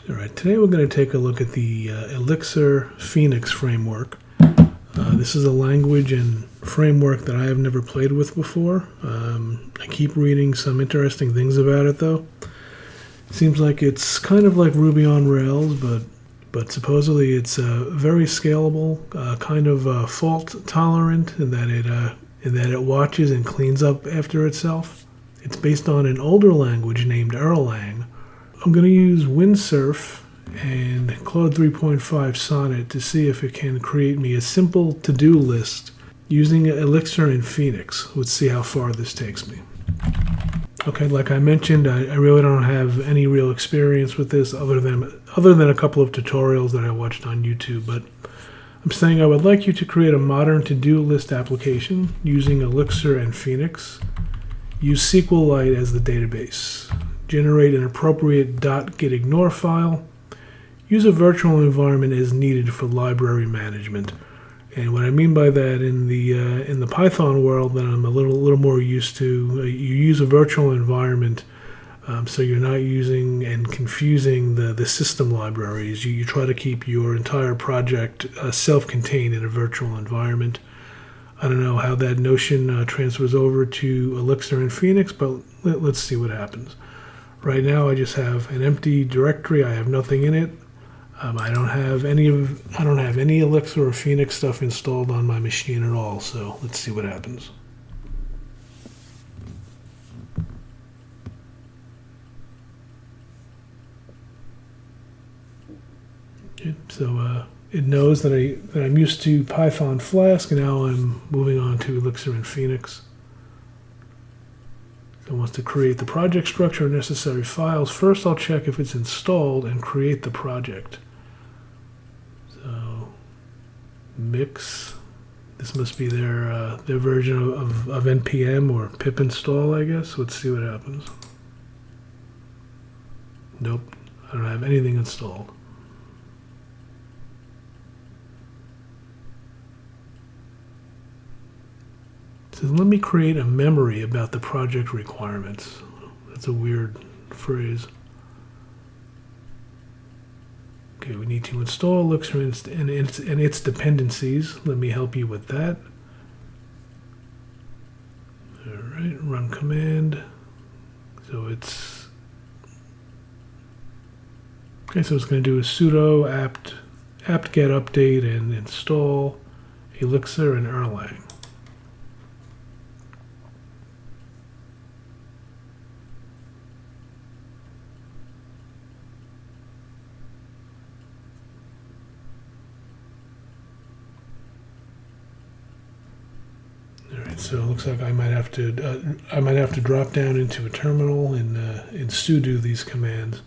Alright, today we're going to take a look at the Elixir Phoenix framework. This is a language and framework that I have never played with before. I keep reading some interesting things about it though. Seems like it's kind of like Ruby on Rails, but supposedly it's very scalable, kind of fault tolerant in that it watches and cleans up after itself. It's based on an older language named Erlang. I'm going to use Windsurf and Claude 3.5 Sonnet to see if it can create me a simple to-do list using Elixir and Phoenix. Let's see how far this takes me. Okay, like I mentioned, I really don't have any real experience with this other than a couple of tutorials that I watched on YouTube, but I'm saying I would like you to create a modern to-do list application using Elixir and Phoenix. Use SQLite as the database. Generate an appropriate .gitignore file. Use a virtual environment as needed for library management. And what I mean by that in the Python world that I'm a little more used to, you use a virtual environment so you're not using and confusing the system libraries. You try to keep your entire project self-contained in a virtual environment. I don't know how that notion transfers over to Elixir and Phoenix, but let's see what happens. Right now I just have an empty directory. I have nothing in it. I don't have any Elixir or Phoenix stuff installed on my machine at all. So let's see what happens. Okay, so it knows that I'm used to Python Flask, and now I'm moving on to Elixir and Phoenix. It wants to create the project structure and necessary files. First, I'll check if it's installed and create the project. So, mix. This must be their version of npm or pip install, I guess. Let's see what happens. Nope, I don't have anything installed. So let me create a memory about the project requirements. That's a weird phrase. Okay, we need to install Elixir and its dependencies. Let me help you with that. All right, run command. So it's okay. So it's going to do a sudo apt-get update and install Elixir and Erlang. So it looks like I might have to drop down into a terminal and sudo these commands.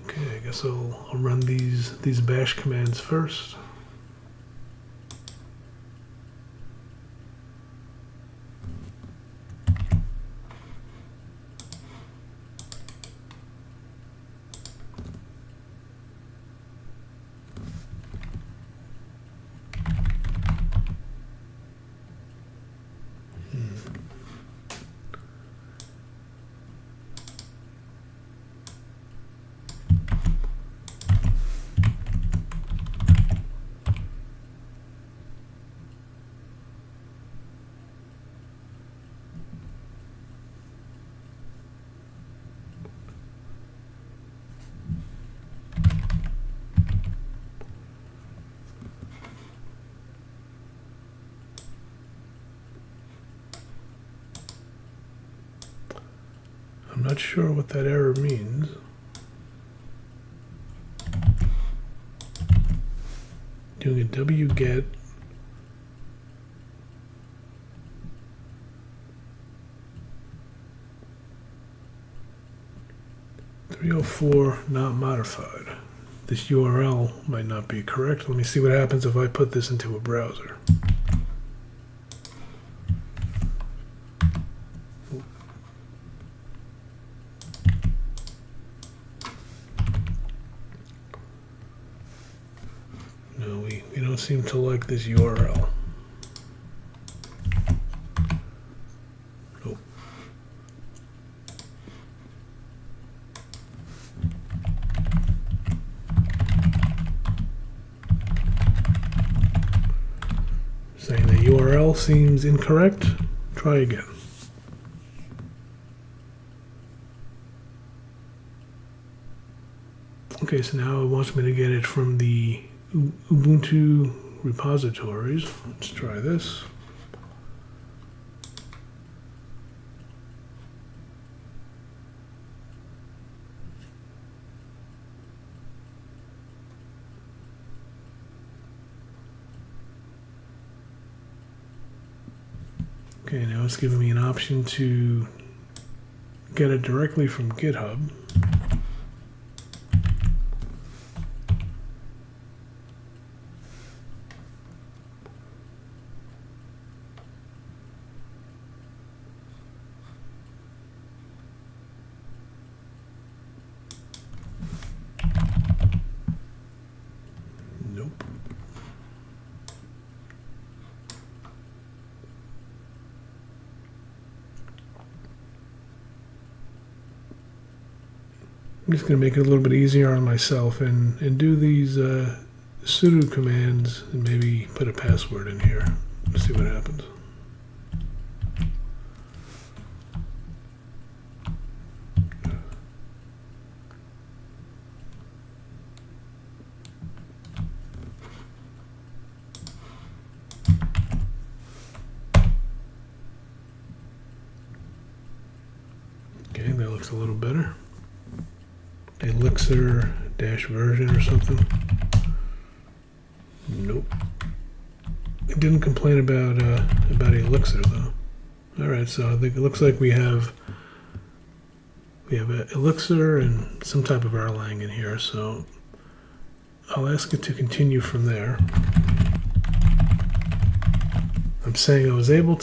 Okay, I guess I'll run these bash commands first. I'm not sure what that error means. Doing a wget. .304 not modified. This URL might not be correct. Let me see what happens if I put this into a browser. No, we don't seem to like this URL. Nope. Saying the URL seems incorrect. Try again. Okay, so now it wants me to get it from the Ubuntu repositories. Let's try this. Okay, now it's giving me an option to get it directly from GitHub. Nope. I'm just going to make it a little bit easier on myself and do these sudo commands and maybe put a password in here. Let's see what happens. Okay, that looks a little better. Elixir -version or something. Nope. It didn't complain about Elixir though. All right, so I think it looks like we have Elixir and some type of Erlang in here. So I'll ask it to continue from there. I'm saying I was able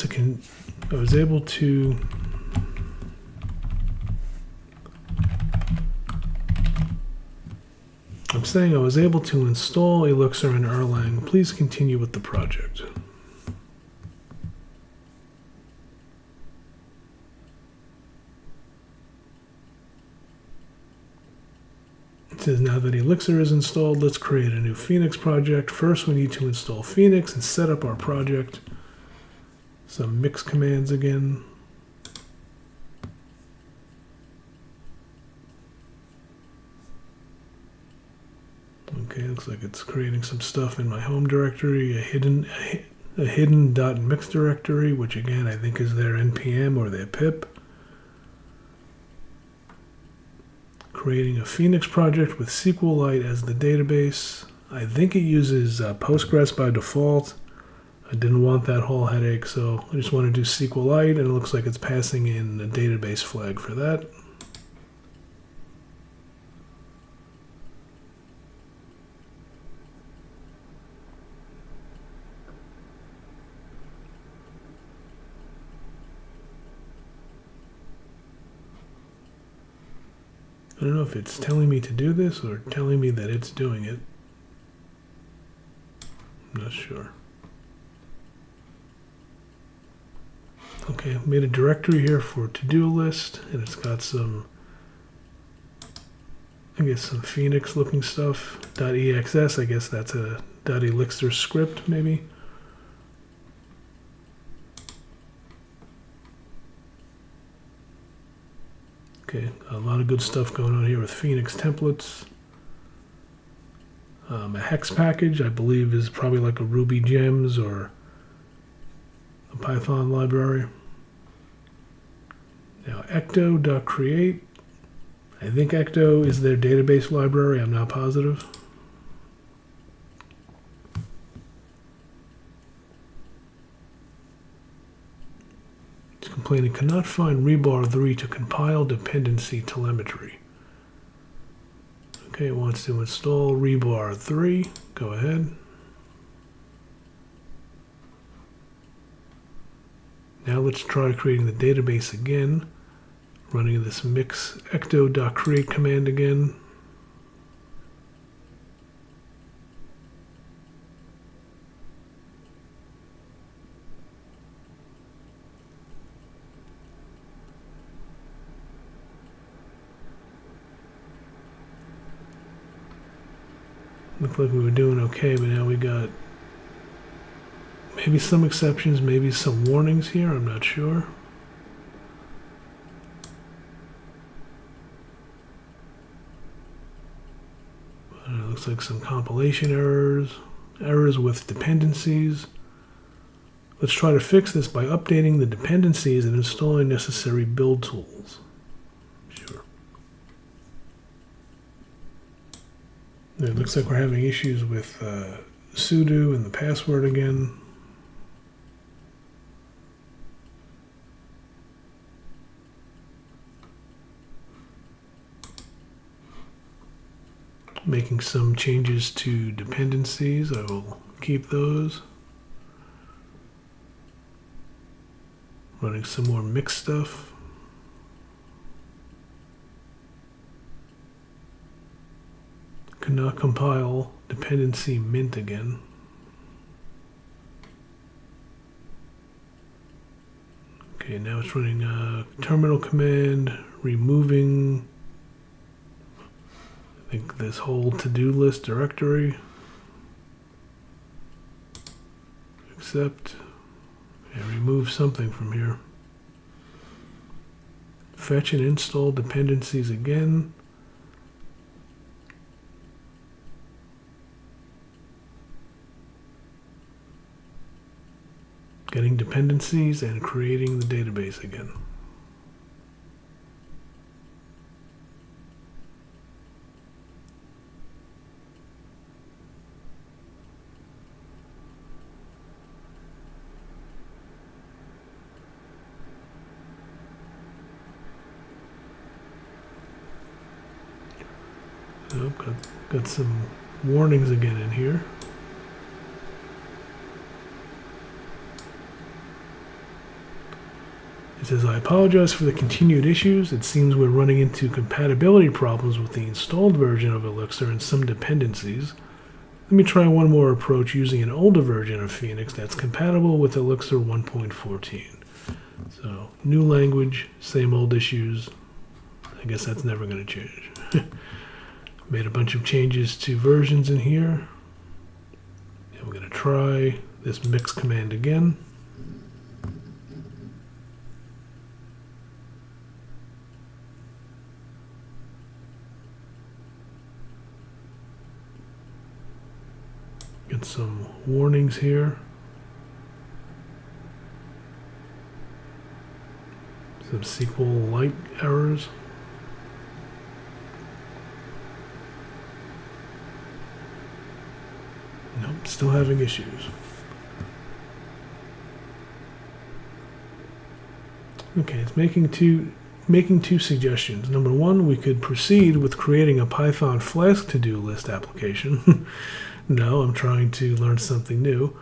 to install Elixir and Erlang. Please continue with the project. It says now that Elixir is installed, let's create a new Phoenix project. First, we need to install Phoenix and set up our project. Some mix commands again. Okay, looks like it's creating some stuff in my home directory, a hidden .mix directory, which again I think is their npm or their pip. Creating a Phoenix project with SQLite as the database. I think it uses Postgres by default. I didn't want that whole headache, so I just want to do SQLite, and it looks like it's passing in a database flag for that. I don't know if it's telling me to do this or telling me that it's doing it. I'm not sure. Okay, I've made a directory here for to-do list, and it's got some, I guess, some Phoenix looking stuff. .exs, I guess that's a .elixir script, maybe. Okay, a lot of good stuff going on here with Phoenix templates. A hex package, I believe, is probably like a Ruby gems or a Python library. Now, ecto.create. I think ecto is their database library. I'm not positive. Complaining cannot find rebar 3 to compile dependency telemetry. Okay, it wants to install rebar 3. Go ahead. Now let's try creating the database again. Running this mix ecto.create command again. Looked like we were doing okay, but now we got maybe some exceptions, maybe some warnings here, I'm not sure. It looks like some compilation errors, errors with dependencies. Let's try to fix this by updating the dependencies and installing necessary build tools. Sure. It looks like we're having issues with sudo and the password again. Making some changes to dependencies. I will keep those. Running some more mix stuff. Cannot compile dependency mint again. Okay, now it's running a terminal command, removing, I think, this whole to-do list directory. Accept. And remove something from here. Fetch and install dependencies again. Getting dependencies and creating the database again. Oh, got some warnings again in here. It says, I apologize for the continued issues. It seems we're running into compatibility problems with the installed version of Elixir and some dependencies. Let me try one more approach using an older version of Phoenix that's compatible with Elixir 1.14. So, new language, same old issues. I guess that's never going to change. Made a bunch of changes to versions in here. And we're going to try this mix command again. Get some warnings here. Some SQL-like errors. Nope, still having issues. Okay, it's making two suggestions. Number one, we could proceed with creating a Python Flask to-do list application. No, I'm trying to learn something new.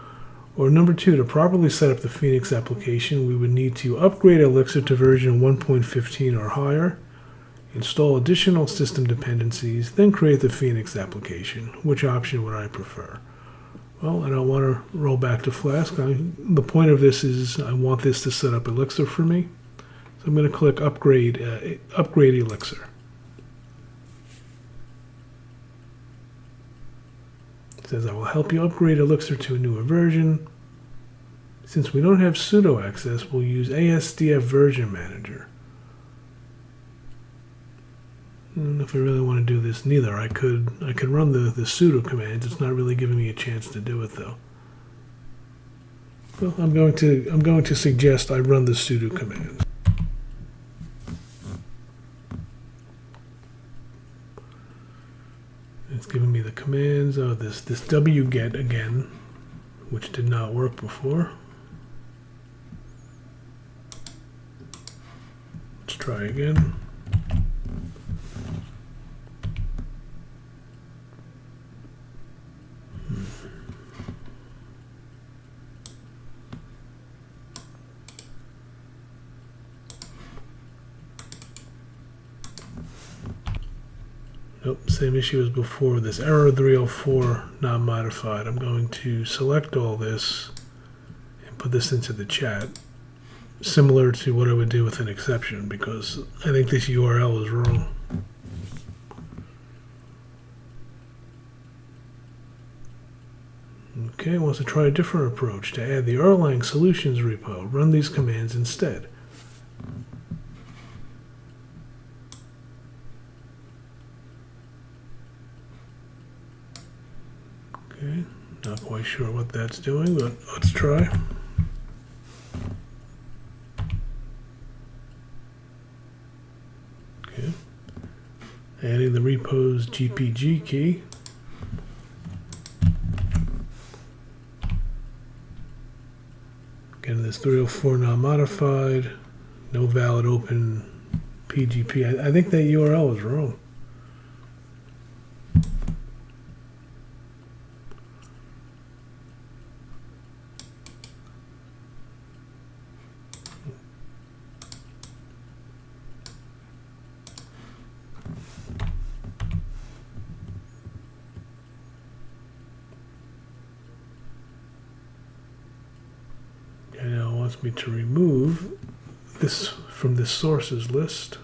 Or number two, to properly set up the Phoenix application, we would need to upgrade Elixir to version 1.15 or higher, install additional system dependencies, then create the Phoenix application. Which option would I prefer? Well, I don't want to roll back to Flask. The point of this is I want this to set up Elixir for me. So I'm going to click Upgrade Elixir. It says I will help you upgrade Elixir to a newer version. Since we don't have sudo access, we'll use ASDF Version Manager. I don't know if I really want to do this neither. I could run the sudo commands. It's not really giving me a chance to do it though. Well, I'm going to suggest I run the sudo commands. It's giving me the commands. Oh, this wget again, which did not work before. Let's try again. Nope, same issue as before. This error 304 not modified. I'm going to select all this and put this into the chat, similar to what I would do with an exception, because I think this URL is wrong. Okay, it wants to try a different approach. To add the Erlang solutions repo, run these commands instead. Okay, not quite sure what that's doing, but let's try. Okay, adding the repo's GPG key. Again, this 304 not modified, no valid open PGP. I think that URL is wrong. And now it wants me to remove this from this sources list.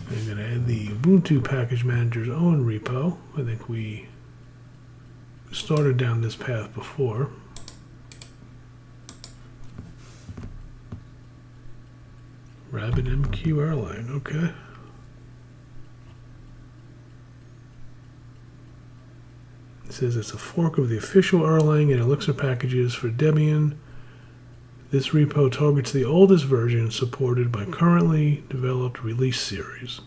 I'm going to add the Ubuntu Package Manager's own repo. I think we started down this path before. RabbitMQ Erlang, okay. It says it's a fork of the official Erlang and Elixir packages for Debian. This repo targets the oldest version supported by currently developed release series.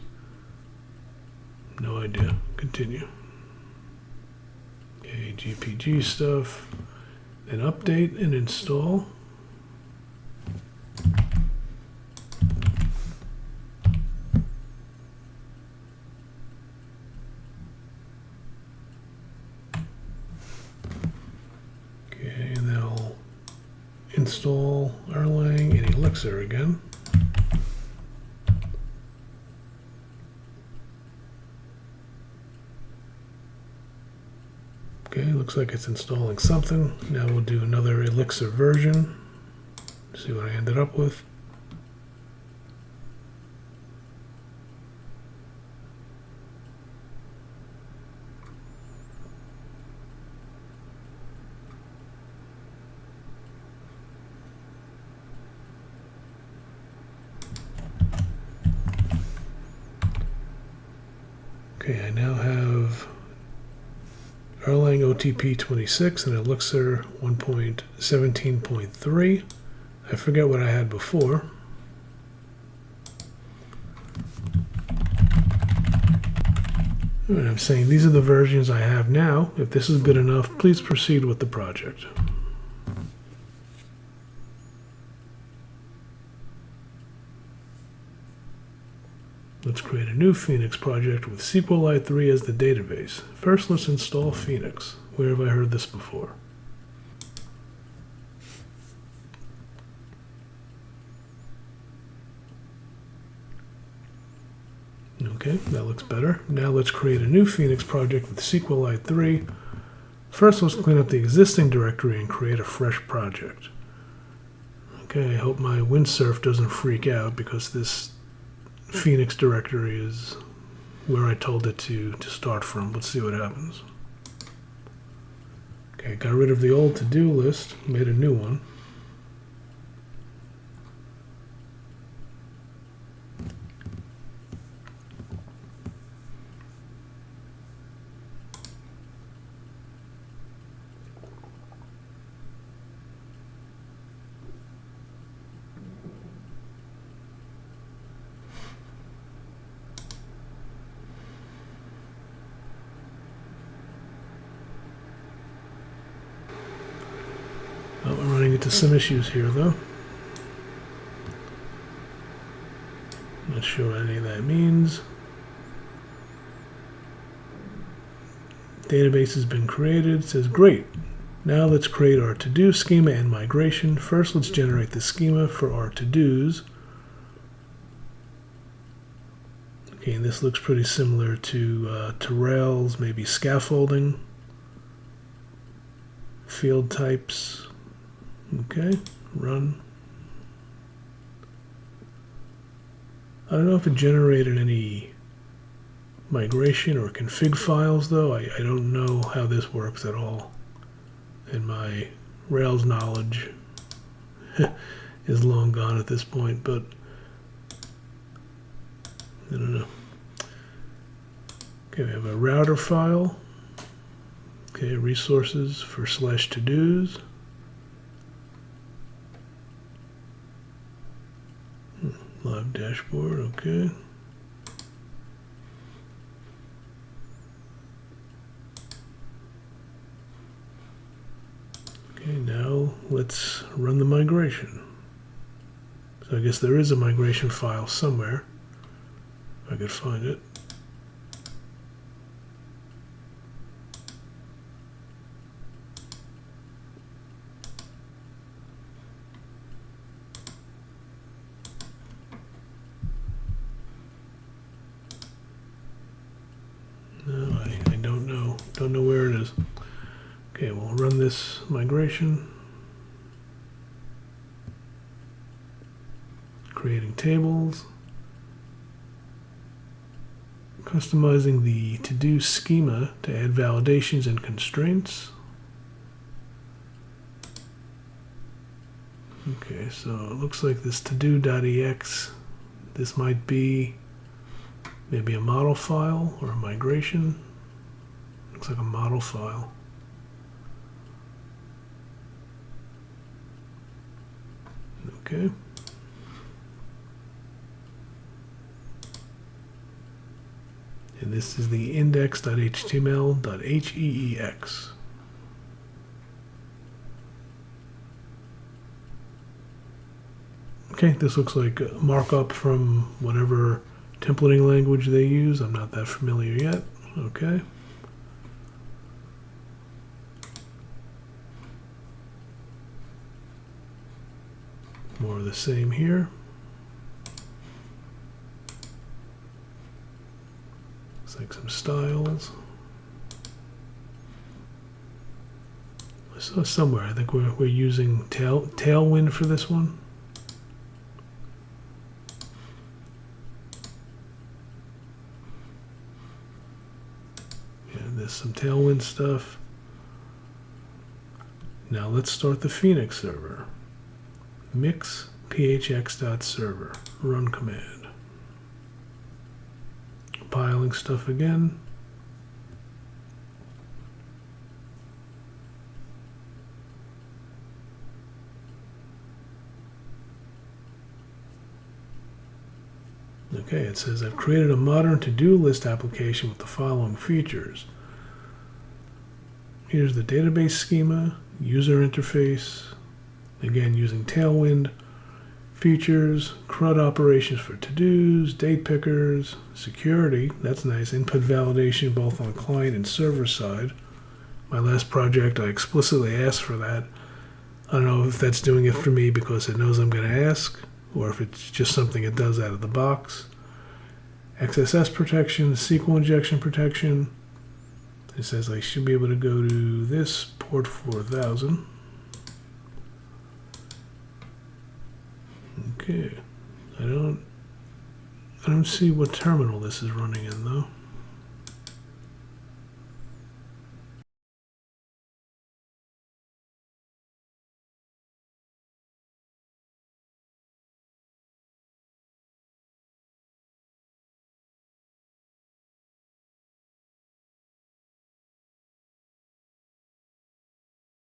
No idea. Continue. Okay, GPG stuff. Then update and install. Okay, and then I'll install Erlang and Elixir again. Okay, looks like it's installing something. Now we'll do another Elixir version. See what I ended up with. Okay, I now have Erlang OTP 26 and Elixir 1.17.3. I forget what I had before. And I'm saying these are the versions I have now. If this is good enough, please proceed with the project. Let's create a new Phoenix project with SQLite 3 as the database. First, let's install Phoenix. Where have I heard this before? Okay, that looks better. Now let's create a new Phoenix project with SQLite 3. First, let's clean up the existing directory and create a fresh project. Okay, I hope my Windsurf doesn't freak out because this Phoenix directory is where I told it to start from. Let's see what happens. Okay, got rid of the old to-do list, made a new one. Oh, we're running into some issues here, though. Not sure what any of that means. Database has been created. It says, great. Now let's create our to-do schema and migration. First, let's generate the schema for our to-dos. Okay, and this looks pretty similar to Rails, maybe scaffolding, field types. Okay, run. I don't know if it generated any migration or config files though. I don't know how this works at all. And my Rails knowledge is long gone at this point, but I don't know. Okay, we have a router file. Okay, resources for /todos. Live dashboard, okay. Okay, now let's run the migration. So I guess there is a migration file somewhere. If I could find it. No, I don't know. Don't know where it is. Okay, we'll run this migration. Creating tables. Customizing the to-do schema to add validations and constraints. Okay, so it looks like this to-do.ex, this might be maybe a model file or a migration. Looks like a model file. Okay. And this is the index.html.heex. Okay, this looks like a markup from whatever templating language they use. I'm not that familiar yet. Okay. More of the same here. Looks like some styles. I saw somewhere, I think we're using Tailwind for this one. Yeah, there's some Tailwind stuff. Now let's start the Phoenix server. Mix phx.server, run command. Compiling stuff again. Okay, it says I've created a modern to-do list application with the following features. Here's the database schema, user interface, again using Tailwind, features, CRUD operations for to-dos, date pickers, security, that's nice, input validation both on client and server side. My last project I explicitly asked for that. I don't know if that's doing it for me because it knows I'm going to ask, or if it's just something it does out of the box. XSS protection, SQL injection protection. It says I should be able to go to this port 4000. Okay, I don't see what terminal this is running in though.